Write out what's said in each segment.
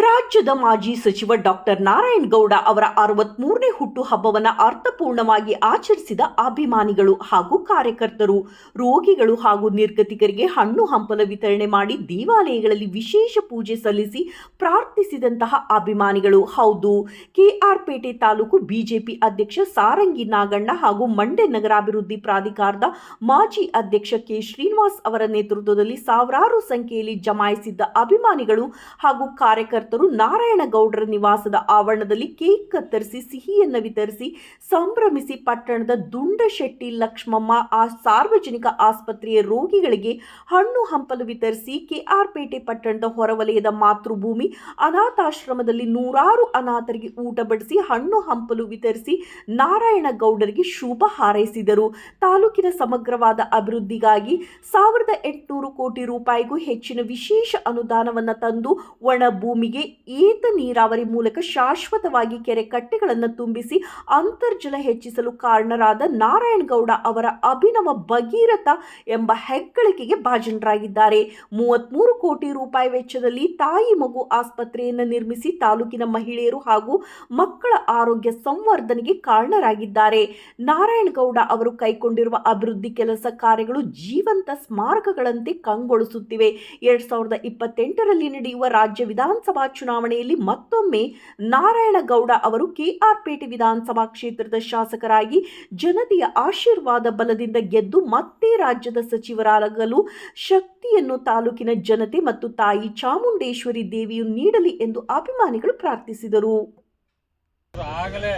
ರಾಜ್ಯದ ಮಾಜಿ ಸಚಿವ ಡಾಕ್ಟರ್ ನಾರಾಯಣಗೌಡ ಅವರ 63ನೇ ಹುಟ್ಟುಹಬ್ಬವನ್ನು ಅರ್ಥಪೂರ್ಣವಾಗಿ ಆಚರಿಸಿದ ಅಭಿಮಾನಿಗಳು ಹಾಗೂ ಕಾರ್ಯಕರ್ತರು, ರೋಗಿಗಳು ಹಾಗೂ ನಿರ್ಗತಿಕರಿಗೆ ಹಣ್ಣು ಹಂಪಲ ವಿತರಣೆ ಮಾಡಿ ದೇವಾಲಯಗಳಲ್ಲಿ ವಿಶೇಷ ಪೂಜೆ ಸಲ್ಲಿಸಿ ಪ್ರಾರ್ಥಿಸಿದಂತಹ ಅಭಿಮಾನಿಗಳು. ಹೌದು, ಕೆಆರ್ಪೇಟೆ ತಾಲೂಕು ಬಿಜೆಪಿ ಅಧ್ಯಕ್ಷ ಸಾರಂಗಿ ನಾಗಣ್ಣ ಹಾಗೂ ಮಂಡ್ಯ ನಗರಾಭಿವೃದ್ಧಿ ಪ್ರಾಧಿಕಾರದ ಮಾಜಿ ಅಧ್ಯಕ್ಷ ಕೆ ಶ್ರೀನಿವಾಸ್ ಅವರ ನೇತೃತ್ವದಲ್ಲಿ ಸಾವಿರಾರು ಸಂಖ್ಯೆಯಲ್ಲಿ ಜಮಾಯಿಸಿದ್ದ ಅಭಿಮಾನಿಗಳು ಹಾಗೂ ಕಾರ್ಯಕರ್ತರು ನಾರಾಯಣಗೌಡರ ನಿವಾಸದ ಆವರಣದಲ್ಲಿ ಕೇಕ್ ಕತ್ತರಿಸಿ ಸಿಹಿಯನ್ನು ವಿತರಿಸಿ ಸಂಭ್ರಮಿಸಿ ಪಟ್ಟಣದ ದುಂಡಶೆಟ್ಟಿ ಲಕ್ಷ್ಮಮ್ಮ ಸಾರ್ವಜನಿಕ ಆಸ್ಪತ್ರೆಯ ರೋಗಿಗಳಿಗೆ ಹಣ್ಣು ಹಂಪಲು ವಿತರಿಸಿ ಕೆಆರ್ಪೇಟೆ ಪಟ್ಟಣದ ಹೊರವಲಯದ ಮಾತೃಭೂಮಿ ಅನಾಥಾಶ್ರಮದಲ್ಲಿ ನೂರಾರು ಅನಾಥರಿಗೆ ಊಟ ಬಡಿಸಿ ಹಣ್ಣು ಹಂಪಲು ವಿತರಿಸಿ ನಾರಾಯಣಗೌಡರಿಗೆ ಶುಭ ಹಾರೈಸಿದರು. ತಾಲೂಕಿನ ಸಮಗ್ರವಾದ ಅಭಿವೃದ್ಧಿಗಾಗಿ 1800 ಕೋಟಿ ರೂಪಾಯಿಗೂ ಹೆಚ್ಚಿನ ವಿಶೇಷ ಅನುದಾನವನ್ನು ತಂದು ಒಣ ಭೂಮಿಗೆ ಏತ ನೀರಾವರಿ ಮೂಲಕ ಶಾಶ್ವತವಾಗಿ ಕೆರೆ ಕಟ್ಟೆಗಳನ್ನು ತುಂಬಿಸಿ ಅಂತರ್ಜಲ ಹೆಚ್ಚಿಸಲು ಕಾರಣರಾದ ನಾರಾಯಣಗೌಡ ಅವರ ಅಭಿನವ ಭಗೀರಥ ಎಂಬ ಹೆಗ್ಗಳಿಕೆಗೆ ಭಾಜನರಾಗಿದ್ದಾರೆ. 33 ಕೋಟಿ ರೂಪಾಯಿ ವೆಚ್ಚದಲ್ಲಿ ತಾಯಿ ಮಗು ಆಸ್ಪತ್ರೆಯನ್ನು ನಿರ್ಮಿಸಿ ತಾಲೂಕಿನ ಮಹಿಳೆಯರು ಹಾಗೂ ಮಕ್ಕಳ ಆರೋಗ್ಯ ಸಂವರ್ಧನೆಗೆ ಕಾರಣರಾಗಿದ್ದಾರೆ. ನಾರಾಯಣಗೌಡ ಅವರು ಕೈಗೊಂಡಿರುವ ಅಭಿವೃದ್ಧಿ ಕೆಲಸ ಕಾರ್ಯಗಳು ಜೀವಂತ ಸ್ಮಾರಕಗಳಂತೆ ಕಂಗೊಳಿಸುತ್ತಿವೆ. 2028ರಲ್ಲಿ ನಡೆಯುವ ರಾಜ್ಯ ವಿಧಾನಸಭಾ ಚುನಾವಣೆಯಲ್ಲಿ ಮತ್ತೊಮ್ಮೆ ನಾರಾಯಣಗೌಡ ಅವರು ಕೆಆರ್ಪೇಟೆ ವಿಧಾನಸಭಾ ಕ್ಷೇತ್ರದ ಶಾಸಕರಾಗಿ ಜನತೆಯ ಆಶೀರ್ವಾದ ಬಲದಿಂದ ಗೆದ್ದು ಮತ್ತೆ ರಾಜ್ಯದ ಸಚಿವರಾಗಲು ಶಕ್ತಿಯನ್ನು ತಾಲೂಕಿನ ಜನತೆ ಮತ್ತು ತಾಯಿ ಚಾಮುಂಡೇಶ್ವರಿ ದೇವಿಯು ನೀಡಲಿ ಎಂದು ಅಭಿಮಾನಿಗಳು ಪ್ರಾರ್ಥಿಸಿದರು. ಆಗಲೇ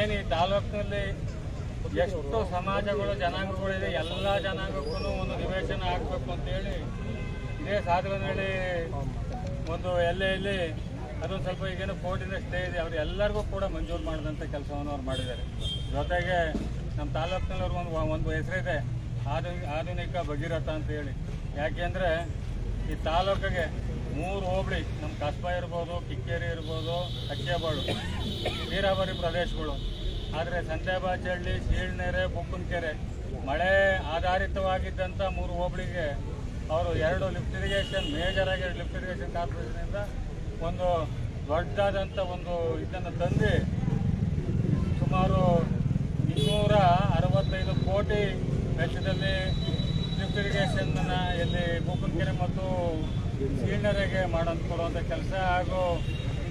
ಏನು ಈ ತಾಲೂಕಿನಲ್ಲಿ ಎಷ್ಟು ಸಮಾಜಗಳು ಜನಾಂಗಗಳಿದೆ, ಎಲ್ಲ ಜನಾಂಗಕ್ಕೂ ಒಂದು ನಿವೇಶನ ಆಗಬೇಕು ಅಂತೇಳಿ ಇದೇ ಸಾಧನೆಯಲ್ಲಿ ಒಂದು ಎಲ್ಲೆಯಲ್ಲಿ ಅದೊಂದು ಸ್ವಲ್ಪ ಈಗೇನು ಕೋರ್ಟಿನ ಸ್ಟೇ ಇದೆ, ಅವ್ರು ಎಲ್ಲರಿಗೂ ಕೂಡ ಮಂಜೂರು ಮಾಡಿದಂಥ ಕೆಲಸವನ್ನು ಅವ್ರು ಮಾಡಿದ್ದಾರೆ. ಜೊತೆಗೆ ನಮ್ಮ ತಾಲೂಕಿನಲ್ಲಿ ಅವ್ರಿಗೆ ಒಂದು ಹೆಸರಿದೆ, ಆಧುನಿಕ ಭಗೀರಥ ಅಂತ ಹೇಳಿ. ಯಾಕೆಂದರೆ ಈ ತಾಲೂಕಿಗೆ 3 ಹೋಬಳಿ, ನಮ್ಮ ಕಸ್ಬಾ ಇರ್ಬೋದು, ಕಿಕ್ಕೇರಿ ಇರ್ಬೋದು, ಅಕ್ಕಿಯಬಾಳು ನೀರಾವರಿ ಪ್ರದೇಶಗಳು. ಆದರೆ ಸಂತೆಬಾಚಹಳ್ಳಿ, ಸೀಳ್ನೆರೆ, ಬುಕ್ಕನಕೆರೆ ಮಳೆ ಆಧಾರಿತವಾಗಿದ್ದಂಥ 3 ಹೋಬಳಿಗೆ ಅವರು 2 ಲಿಫ್ಟ್ ಇರಿಗೇಷನ್, ಮೇಜರಾಗಿ ಲಿಫ್ಟ್ ಇರಿಗೇಷನ್ ಕಾರ್ಪೊರೇಷನಿಂದ ಒಂದು ದೊಡ್ಡದಾದಂಥ ಒಂದು ಇದನ್ನು ತಂದು ಸುಮಾರು 265 ಕೋಟಿ ವೆಚ್ಚದಲ್ಲಿ ಲಿಫ್ಟ್ ಇರಿಗೇಷನ್ನ ಇಲ್ಲಿ ಬೂಕನಕೆರೆ ಮತ್ತು ಸೀಳ್ನೆರೆಗೆ ಕೊಡುವಂಥ ಕೆಲಸ ಹಾಗೂ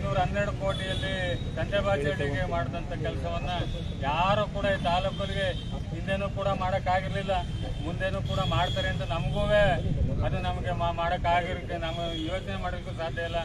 212 ಕೋಟಿಯಲ್ಲಿ ಸಂತೆಬಾಚಹಳ್ಳಿಗೆ ಮಾಡಿದಂಥ ಕೆಲಸವನ್ನು ಯಾರು ಕೂಡ ಈ ತಾಲೂಕರಿಗೆ ಹಿಂದೆನೂ ಕೂಡ ಮಾಡೋಕ್ಕಾಗಿರಲಿಲ್ಲ, ಮುಂದೇನೂ ಕೂಡ ಮಾಡ್ತಾರೆ ಅಂತ ನಮಗೂ ಅದು ನಮಗೆ ಮಾಡೋಕ್ಕಾಗಿರೋಕ್ಕೆ ನಮ್ಮ ಯೋಚನೆ ಮಾಡೋಕ್ಕೂ ಸಾಧ್ಯ ಇಲ್ಲ.